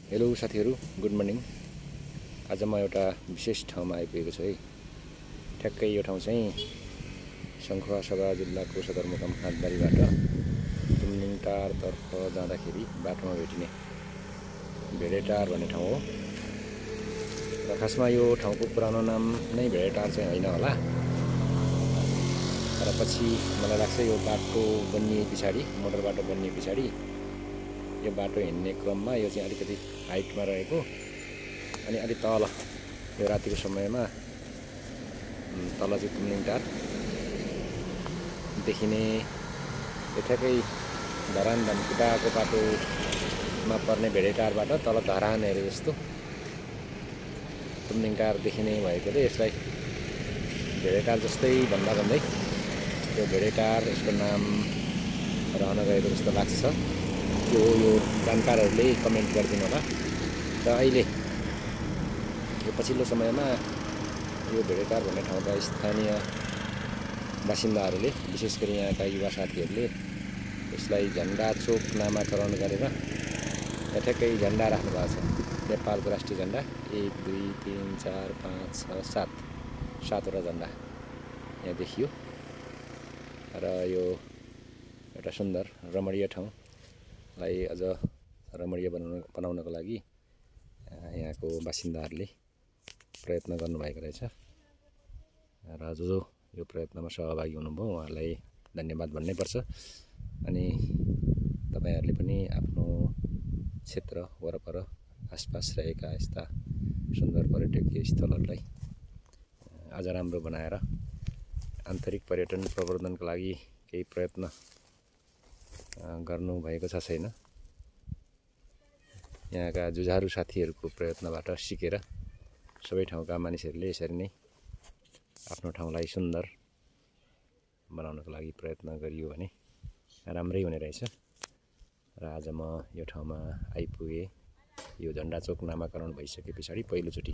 Hello साथीहरु, good morning. आज म एउटा विशेष ठाउँमा आइपुगेको छु है। ठ्याक्कै यो ठाउँ चाहिँ शङ्खुवासभा जिल्लाको सदरमुकाम हाटबारीबाट तुमलिङटारतर्फ जाँदाखेरि बाटोमा भेटिने भेडेटार भन्ने ठाउँ हो। र खासमा यो ठाउँको पुरानो नाम नै भेडेटार चाहिँ होइन होला, तर पछि मलाई लाग्छ यो बाटो बनिए पछाडि, मोटर बाटो बनिए पछाडि यो बाटो हिँड्ने क्रममा यो चाहिँ अलिकति हाइटमा रहेको, अनि अलि तल यो रातिको समयमा तल चाहिँ तुमलिङटार देखिने, यो ठ्याक्कै धरान धनकुटाको बाटोमा पर्ने भेडेटारबाट तल धरान हेरे जस्तो तुमलिङटार देखिने भएकोले यसलाई भेडेटार जस्तै भन्दै यो भेडेटार यसको नाम रहन गएको जस्तो लाग्छ। यो जानकारहरूले कमेन्ट गरिदिनु होला। र अहिले यो पछिल्लो समयमा यो भेडेटार भन्ने ठाउँका स्थानीय बासिन्दाहरूले, विशेष गरी यहाँका युवा साथीहरूले यसलाई झन्डा चोक नामाकरण गरेर यहाँ ठ्याक्कै झन्डा राख्नु भएको छ। नेपालको राष्ट्रिय झन्डा 1 2 3 4 5 6 7वटा झन्डा यहाँ देखियो। र यो एउटा सुन्दर रमणीय ठाउँलाई अझ रमणीय बनाउनको लागि यहाँको बासिन्दाहरूले प्रयत्न गर्नुभएको रहेछ। र जो यो प्रयत्नमा सहभागी हुनुभयो उहाँहरूलाई धन्यवाद भन्नै पर्छ। अनि तपाईहरुले पनि आफ्नो क्षेत्र वरपर आसपास रहेका यस्ता सुन्दर पर्यटकीय स्थलहरूलाई अझ राम्रो बनाएर आन्तरिक पर्यटन प्रवर्धनको लागि केही प्रयत्न गर्नु भएको छ छैन, यहाँका जुझारु साथीहरूको प्रयत्नबाट सिकेर सबै ठाउँका मानिसहरूले यसरी नै आफ्नो ठाउँलाई सुन्दर बनाउनको लागि प्रयत्न गरियो भने राम्रै हुने रहेछ। र आज म यो ठाउँमा आइपुगे। यो झन्डा चोक नामाकरण भइसके पछाडि पहिलोचोटि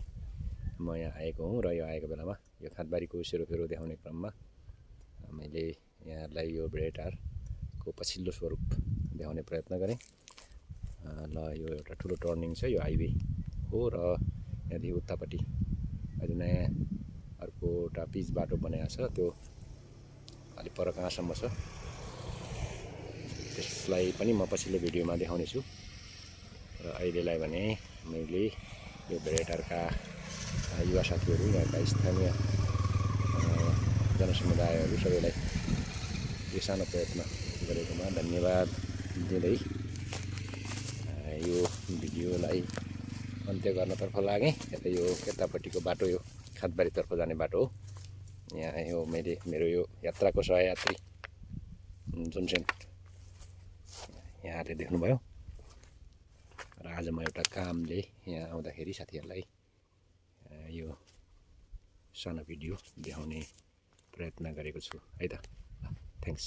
म यहाँ आएको हुँ। र यो आएको बेलामा यो खादबारीको सेरोफेरो देखाउने क्रममा मैले यहाँहरूलाई यो भेडेटारको पछिल्लो स्वरूप देखाउने प्रयत्न गरेँ। ल यो एउटा ठुलो टर्निङ छ, यो हाइवे हो। र यहाँदेखि उतापट्टि अहिले नयाँ अर्को एउटा पिच बाटो बनाएको छ, त्यो अलि पर कहाँसम्म छ त्यसलाई पनि म पछिल्लो भिडियोमा देखाउने छु। र अहिलेलाई भने मैले यो भेडेटारका युवा साथीहरू, यहाँका स्थानीय जनसमुदायहरू सबैलाई यो सानो प्रयत्न गरेकोमा धन्यवाद दिँदै यो भिडियोलाई अन्त्य गर्नतर्फ लागेँ। यो यतापट्टिको बाटो यो खादबारीतर्फ जाने बाटो हो। यहाँ यो मेरो यो यात्राको सहयात्री जुनसेन यहाँहरूले देख्नुभयो। र आज म एउटा कामले यहाँ आउँदाखेरि साथीहरूलाई यो सानो भिडियो देखाउने प्रयत्न गरेको छु है त। थ्याङ्क्स।